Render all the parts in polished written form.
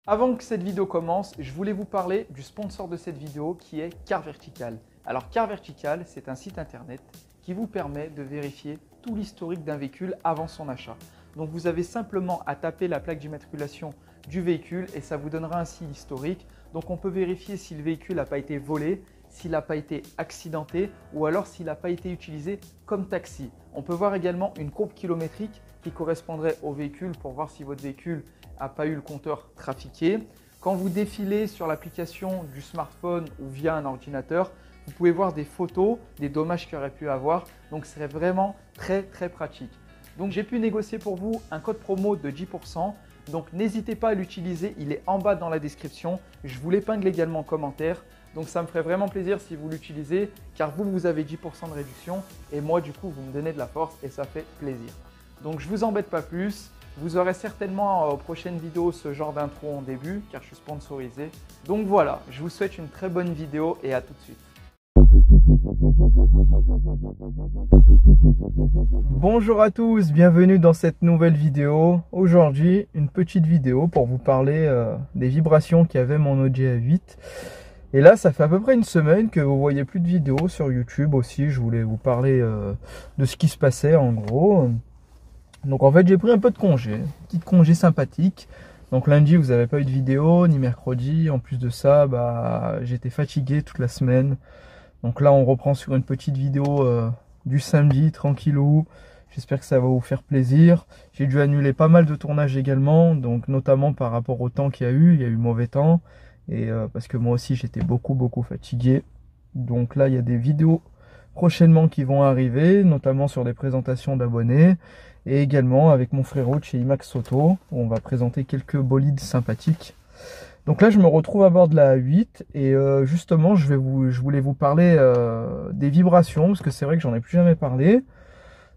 Avant que cette vidéo commence, je voulais vous parler du sponsor de cette vidéo qui est Car Vertical. Alors Car Vertical, c'est un site internet qui vous permet de vérifier tout l'historique d'un véhicule avant son achat. Donc vous avez simplement à taper la plaque d'immatriculation du véhicule et ça vous donnera ainsi l'historique. Donc on peut vérifier si le véhicule n'a pas été volé, s'il n'a pas été accidenté ou alors s'il n'a pas été utilisé comme taxi. On peut voir également une courbe kilométrique qui correspondrait au véhicule pour voir si votre véhicule n'a pas eu le compteur trafiqué. Quand vous défilez sur l'application du smartphone ou via un ordinateur, vous pouvez voir des photos, des dommages qu'il aurait pu avoir. Donc, ce serait vraiment très pratique. Donc, j'ai pu négocier pour vous un code promo de 10%. Donc, n'hésitez pas à l'utiliser. Il est en bas dans la description. Je vous l'épingle également en commentaire. Donc, ça me ferait vraiment plaisir si vous l'utilisez car vous avez 10% de réduction et moi, du coup, vous me donnez de la force et ça fait plaisir. Donc, je ne vous embête pas plus. Vous aurez certainement aux prochaines vidéos ce genre d'intro en début car je suis sponsorisé. Donc voilà, je vous souhaite une très bonne vidéo et à tout de suite. Bonjour à tous, bienvenue dans cette nouvelle vidéo. Aujourd'hui, une petite vidéo pour vous parler des vibrations qu'il y avait mon Audi A8. Et là, ça fait à peu près une semaine que vous voyez plus de vidéos sur YouTube aussi. Je voulais vous parler de ce qui se passait en gros. Donc en fait j'ai pris un peu de congé, petite congé sympathique. Donc lundi vous n'avez pas eu de vidéo, ni mercredi. En plus de ça, j'étais fatigué toute la semaine. Donc là on reprend sur une petite vidéo du samedi, tranquillou. J'espère que ça va vous faire plaisir. J'ai dû annuler pas mal de tournages également, donc notamment par rapport au temps qu'il y a eu mauvais temps. Et parce que moi aussi j'étais beaucoup fatigué. Donc là il y a des vidéos prochainement qui vont arriver, notamment sur des présentations d'abonnés. Et également avec mon frérot de chez IMAX Auto, où on va présenter quelques bolides sympathiques. Donc là, je me retrouve à bord de la A8 et justement, je voulais vous parler des vibrations, parce que c'est vrai que j'en ai plus jamais parlé.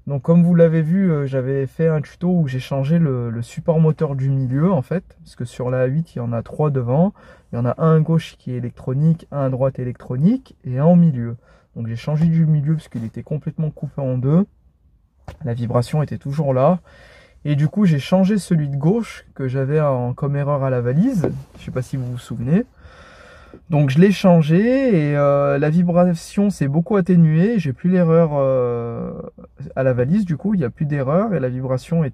Donc comme vous l'avez vu, j'avais fait un tuto où j'ai changé le support moteur du milieu en fait, parce que sur la A8, il y en a 3 devant. Il y en a un à gauche qui est électronique, un à droite électronique et un au milieu. Donc j'ai changé du milieu parce qu'il était complètement coupé en deux. La vibration était toujours là. Et du coup, j'ai changé celui de gauche que j'avais comme erreur à la valise. Je ne sais pas si vous vous souvenez. Donc, je l'ai changé et la vibration s'est beaucoup atténuée. J'ai plus l'erreur à la valise. Du coup, il n'y a plus d'erreur et la vibration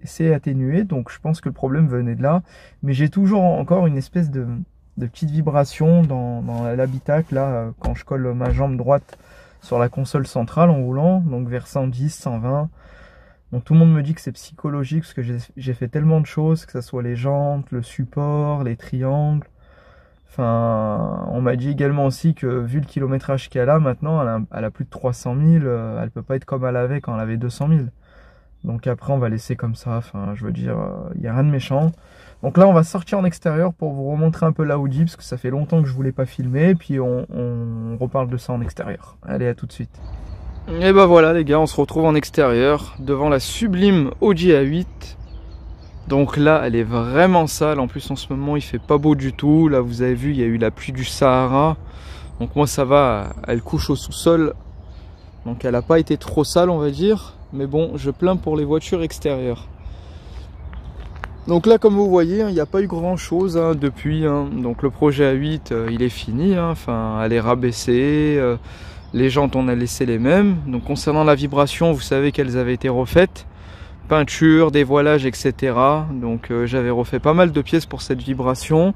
s'est atténuée. Donc, je pense que le problème venait de là. Mais j'ai toujours encore une espèce de petite vibration dans l'habitacle, là, quand je colle ma jambe droite sur la console centrale en roulant, donc vers 110, 120. Donc tout le monde me dit que c'est psychologique parce que j'ai fait tellement de choses, que ce soit les jantes, le support, les triangles. Enfin, on m'a dit également aussi que vu le kilométrage qu'elle a maintenant, elle a plus de 300 000, elle peut pas être comme elle avait quand elle avait 200 000. Donc après on va laisser comme ça, enfin je veux dire, il n'y a rien de méchant. Donc là on va sortir en extérieur pour vous remontrer un peu l'Audi parce que ça fait longtemps que je voulais pas filmer. Et puis on reparle de ça en extérieur. Allez, à tout de suite. Et bah voilà les gars, on se retrouve en extérieur devant la sublime Audi A8. Donc là elle est vraiment sale, en plus en ce moment il fait pas beau du tout. Là vous avez vu, il y a eu la pluie du Sahara. Donc moi ça va, elle couche au sous-sol. Donc elle n'a pas été trop sale on va dire. Mais bon, je plains pour les voitures extérieures. Donc là, comme vous voyez, il n'y a pas eu grand chose depuis. Donc le projet A8, il est fini. Enfin, elle est rabaissée. Les jantes, on a laissé les mêmes. Donc concernant la vibration, vous savez qu'elles avaient été refaites. Peinture, dévoilage, etc. Donc j'avais refait pas mal de pièces pour cette vibration.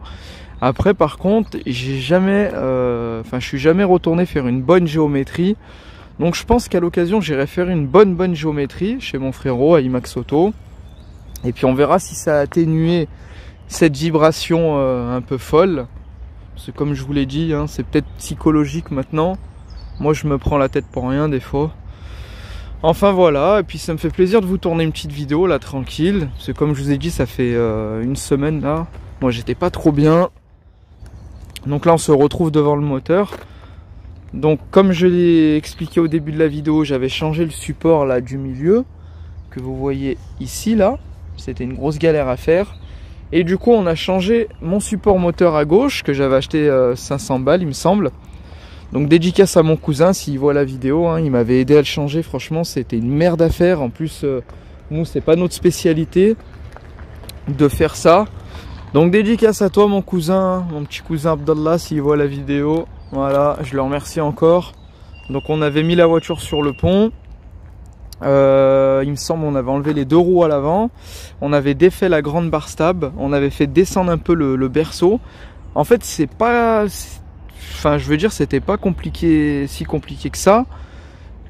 Après, par contre, je suis jamais retourné faire une bonne géométrie. Donc je pense qu'à l'occasion, j'irai faire une bonne géométrie chez mon frérot à IMAX Auto. Et puis on verra si ça a atténué cette vibration un peu folle. Parce que comme je vous l'ai dit, c'est peut-être psychologique maintenant. Moi je me prends la tête pour rien des fois. Enfin voilà, et puis ça me fait plaisir de vous tourner une petite vidéo là tranquille. Parce que comme je vous ai dit, ça fait une semaine là. Moi j'étais pas trop bien. Donc là on se retrouve devant le moteur. Donc comme je l'ai expliqué au début de la vidéo, j'avais changé le support là du milieu. Que vous voyez ici là. C'était une grosse galère à faire. Et du coup on a changé mon support moteur à gauche que j'avais acheté 500 balles il me semble. Donc dédicace à mon cousin s'il voit la vidéo, il m'avait aidé à le changer. Franchement c'était une merde à faire. En plus nous c'est pas notre spécialité de faire ça. Donc dédicace à toi mon cousin, mon petit cousin Abdallah, s'il voit la vidéo. Voilà, je le remercie encore. Donc on avait mis la voiture sur le pont. Il me semble on avait enlevé les 2 roues à l'avant. On avait défait la grande barre stab. On avait fait descendre un peu le berceau. En fait c'est pas... Enfin je veux dire c'était pas compliqué, si compliqué que ça.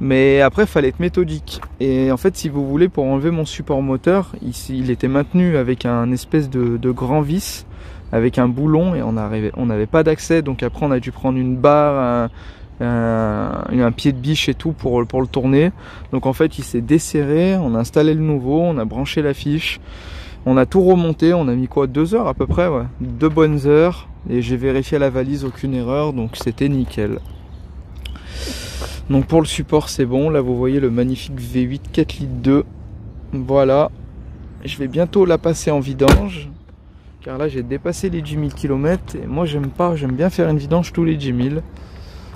Mais après il fallait être méthodique. Et en fait si vous voulez, pour enlever mon support moteur, il était maintenu avec un espèce de grand vis, avec un boulon, et on n'avait pas d'accès. Donc après on a dû prendre une barre, un pied de biche et tout pour le tourner. Donc en fait il s'est desserré, on a installé le nouveau, on a branché la fiche, on a tout remonté. On a mis quoi, 2 heures à peu près, ouais, 2 bonnes heures. Et j'ai vérifié la valise, aucune erreur, donc c'était nickel. Donc pour le support c'est bon, là vous voyez le magnifique V8 4 litres 2. Voilà, je vais bientôt la passer en vidange, car là j'ai dépassé les 10 000 km et moi j'aime bien faire une vidange tous les 10 000.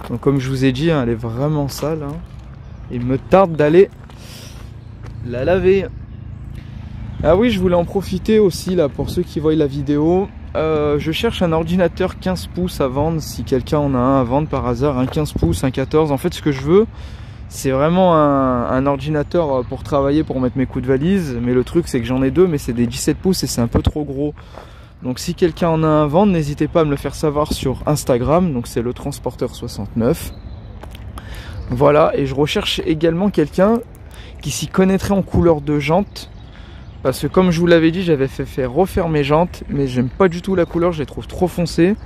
Donc comme je vous ai dit, hein, elle est vraiment sale, hein. Il me tarde d'aller la laver. Ah oui, je voulais en profiter aussi là pour ceux qui voient la vidéo. Je cherche un ordinateur 15 pouces à vendre, si quelqu'un en a un à vendre par hasard, un 15 pouces, un 14. En fait ce que je veux, c'est vraiment un ordinateur pour travailler, pour mettre mes coups de valise. Mais le truc c'est que j'en ai 2, mais c'est des 17 pouces et c'est un peu trop gros. Donc si quelqu'un en a un à vendre, n'hésitez pas à me le faire savoir sur Instagram. Donc c'est le transporteur 69. Voilà, et je recherche également quelqu'un qui s'y connaîtrait en couleur de jantes. Parce que comme je vous l'avais dit, j'avais fait refaire mes jantes, mais j'aime pas du tout la couleur, je les trouve trop foncées.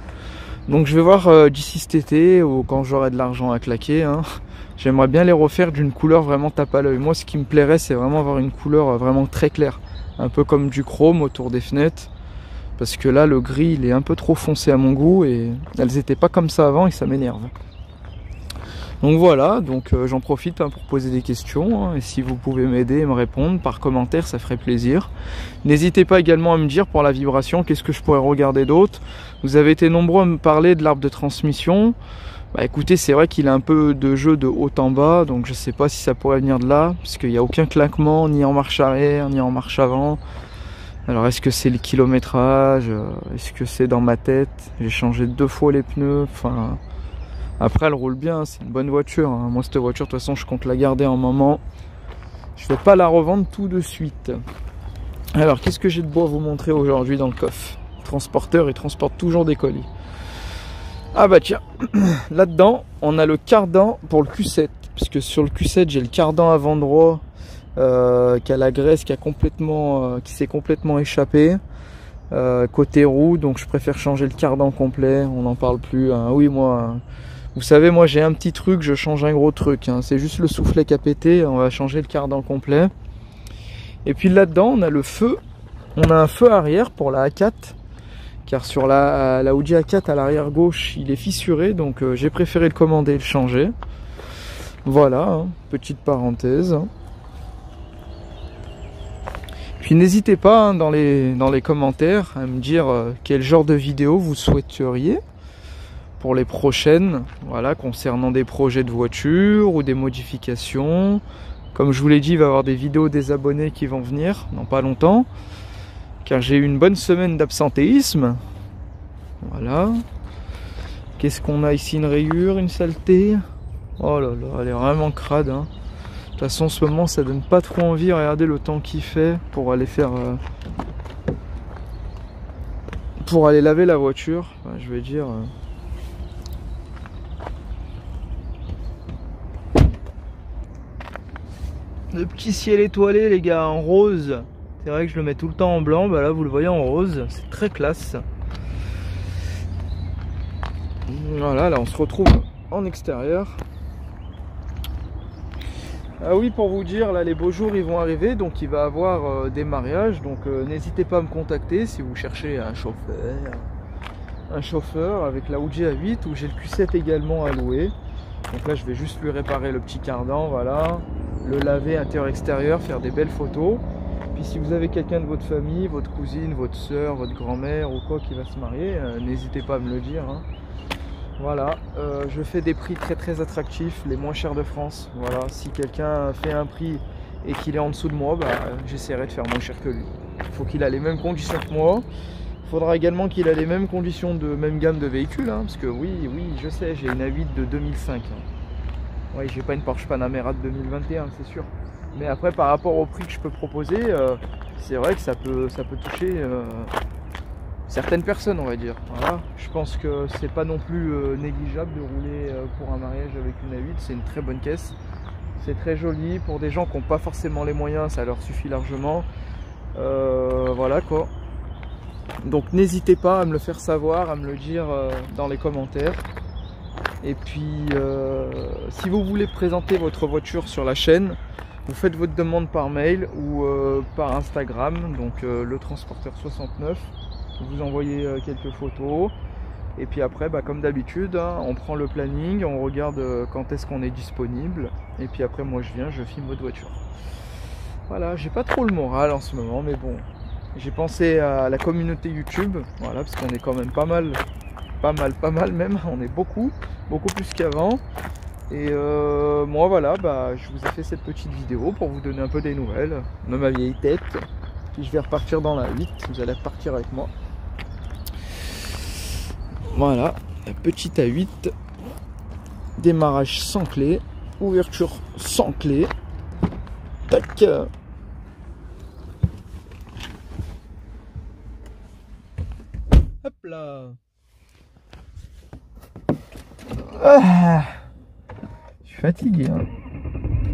Donc je vais voir d'ici cet été, ou quand j'aurai de l'argent à claquer, hein. J'aimerais bien les refaire d'une couleur vraiment tape à l'œil. Moi ce qui me plairait, c'est vraiment avoir une couleur vraiment très claire. Un peu comme du chrome autour des fenêtres. Parce que là le gris il est un peu trop foncé à mon goût, et elles étaient pas comme ça avant et ça m'énerve. Donc voilà, donc j'en profite pour poser des questions, hein, et si vous pouvez m'aider et me répondre par commentaire, ça ferait plaisir. N'hésitez pas également à me dire pour la vibration, qu'est-ce que je pourrais regarder d'autre. Vous avez été nombreux à me parler de l'arbre de transmission. Bah écoutez, c'est vrai qu'il a un peu de jeu de haut en bas, donc je sais pas si ça pourrait venir de là, parce qu'il n'y a aucun claquement, ni en marche arrière, ni en marche avant. Alors est-ce que c'est le kilométrage, est-ce que c'est dans ma tête? J'ai changé 2 fois les pneus, enfin... Après elle roule bien, c'est une bonne voiture, hein. Moi cette voiture de toute façon je compte la garder un moment. Je vais pas la revendre tout de suite. Alors qu'est-ce que j'ai de beau à vous montrer aujourd'hui dans le coffre? Le transporteur, il transporte toujours des colis. Ah bah tiens, là-dedans on a le cardan pour le Q7. Puisque sur le Q7 j'ai le cardan avant droit qui a la graisse qui s'est complètement échappée. Côté roue, donc je préfère changer le cardan complet, on n'en parle plus, hein. Oui moi... Vous savez, moi j'ai un petit truc, je change un gros truc, hein. C'est juste le soufflet qui a pété, on va changer le cardan complet. Et puis là-dedans, on a le feu. On a un feu arrière pour la A4. Car sur la Audi A4 à l'arrière gauche, il est fissuré. Donc j'ai préféré le commander et le changer. Voilà, hein, petite parenthèse. Puis n'hésitez pas, hein, dans les commentaires à me dire quel genre de vidéo vous souhaiteriez pour les prochaines, voilà, concernant des projets de voiture ou des modifications. Comme je vous l'ai dit, il va y avoir des vidéos des abonnés qui vont venir dans pas longtemps, car j'ai eu une bonne semaine d'absentéisme. Voilà. Qu'est-ce qu'on a ici? Une rayure, une saleté. Oh là là, elle est vraiment crade, hein. De toute façon en ce moment ça donne pas trop envie. Regardez le temps qu'il fait pour aller faire pour aller laver la voiture, enfin, je vais dire le petit ciel étoilé les gars, en rose. C'est vrai que je le mets tout le temps en blanc, bah là vous le voyez en rose, c'est très classe. Voilà, là on se retrouve en extérieur. Ah oui, pour vous dire, là les beaux jours ils vont arriver, donc il va y avoir des mariages, donc n'hésitez pas à me contacter si vous cherchez un chauffeur avec la Audi A8, ou j'ai le Q7 également à louer. Donc là je vais juste lui réparer le petit cardan, voilà, le laver intérieur-extérieur, faire des belles photos. Puis si vous avez quelqu'un de votre famille, votre cousine, votre soeur, votre grand-mère ou quoi qui va se marier, n'hésitez pas à me le dire, hein. Voilà, je fais des prix très attractifs, les moins chers de France. Voilà, si quelqu'un fait un prix et qu'il est en dessous de moi, bah, j'essaierai de faire moins cher que lui. Il faut qu'il ait les mêmes conditions que moi, Il faudra également qu'il ait les mêmes conditions de même gamme de véhicules, hein, parce que oui, je sais, j'ai une A8 de 2005. Hein. Oui, j'ai pas une Porsche Panamera de 2021, c'est sûr. Mais après, par rapport au prix que je peux proposer, c'est vrai que ça peut toucher certaines personnes, on va dire. Voilà. Je pense que c'est pas non plus négligeable de rouler pour un mariage avec une A8. C'est une très bonne caisse. C'est très joli. Pour des gens qui n'ont pas forcément les moyens, ça leur suffit largement. Voilà quoi. Donc n'hésitez pas à me le faire savoir, à me le dire dans les commentaires. Et puis, si vous voulez présenter votre voiture sur la chaîne, vous faites votre demande par mail ou par Instagram, donc le transporteur 69. Vous envoyez quelques photos. Et puis après, bah, comme d'habitude, hein, on prend le planning, on regarde quand est-ce qu'on est disponible. Et puis après, moi je viens, je filme votre voiture. Voilà, j'ai pas trop le moral en ce moment, mais bon. J'ai pensé à la communauté YouTube, voilà, parce qu'on est quand même pas mal même, on est beaucoup plus qu'avant. Et moi voilà, bah, je vous ai fait cette petite vidéo pour vous donner un peu des nouvelles de ma vieille tête. Puis je vais repartir dans la 8, vous allez repartir avec moi. Voilà, la petite A8, démarrage sans clé, ouverture sans clé. Tac. Hop là. Ah, je suis fatigué. Hein.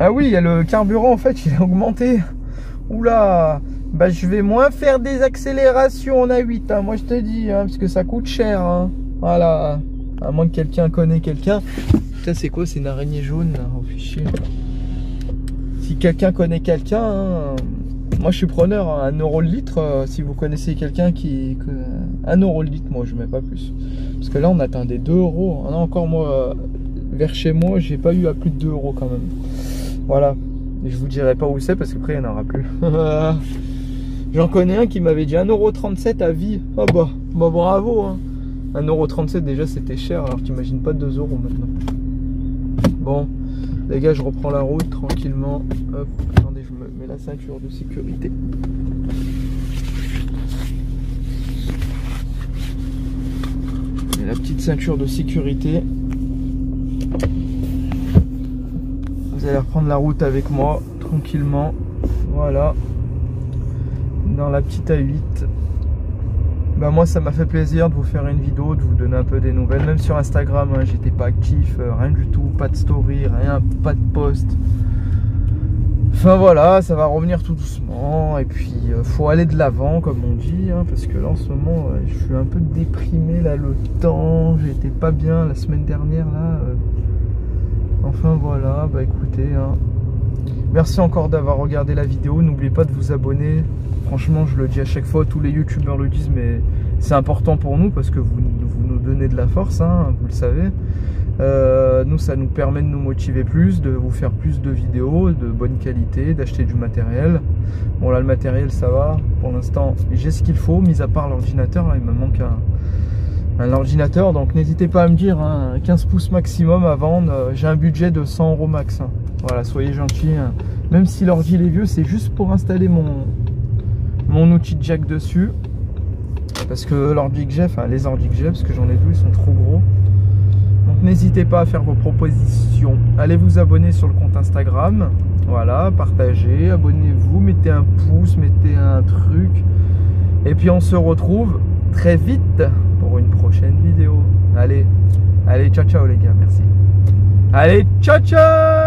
Ah oui, il y a le carburant en fait, il a augmenté. Oula, bah je vais moins faire des accélérations en A8, hein, moi je te dis, hein, parce que ça coûte cher. Hein. Voilà, à moins que quelqu'un connaisse quelqu'un. Ça c'est quoi, c'est une araignée jaune là, oh, fichier. Si quelqu'un connaît quelqu'un, hein, moi je suis preneur, hein, 1 euro le litre, si vous connaissez quelqu'un qui... 1 euro le litre, moi je mets pas plus. Parce que là on atteint des 2 euros. Ah non, encore moi, vers chez moi, j'ai pas eu à plus de 2 euros quand même. Voilà, et je vous dirai pas où c'est parce qu'après il n'y en aura plus. J'en connais un qui m'avait dit 1,37 € à vie. Ah bah bravo hein. 1,37 € déjà c'était cher, alors t'imagines pas 2 euros maintenant. Bon, les gars, je reprends la route tranquillement. Hop, attendez, je me mets la ceinture de sécurité. Et la petite ceinture de sécurité. Vous allez reprendre la route avec moi, tranquillement. Voilà. Dans la petite A8. Bah moi ça m'a fait plaisir de vous faire une vidéo, de vous donner un peu des nouvelles. Même sur Instagram, hein, j'étais pas actif, rien du tout, pas de story, rien, pas de post. Enfin voilà, ça va revenir tout doucement. Et puis faut aller de l'avant comme on dit, hein, parce que là en ce moment je suis un peu déprimé là, le temps, j'étais pas bien la semaine dernière là. Enfin voilà, bah écoutez, hein. Merci encore d'avoir regardé la vidéo, n'oubliez pas de vous abonner. Franchement, je le dis à chaque fois, tous les youtubeurs le disent, mais c'est important pour nous parce que vous nous donnez de la force, hein, vous le savez. Nous, ça nous permet de nous motiver plus, de vous faire plus de vidéos de bonne qualité, d'acheter du matériel. Bon là, le matériel, ça va. Pour l'instant, j'ai ce qu'il faut, mis à part l'ordinateur. Là, il me manque un ordinateur, donc n'hésitez pas à me dire, hein, 15 pouces maximum à vendre. J'ai un budget de 100 € max. Hein. Voilà, soyez gentils. Hein. Même si l'ordi est vieux, c'est juste pour installer mon outil jack dessus, parce que l'ordi que j'ai, enfin les ordi que j'ai, parce que j'en ai 2, ils sont trop gros. Donc n'hésitez pas à faire vos propositions. Allez vous abonner sur le compte Instagram, voilà, partagez, abonnez-vous, mettez un pouce, mettez un truc, et puis on se retrouve très vite pour une prochaine vidéo. Allez, ciao ciao les gars, merci. Allez, ciao ciao.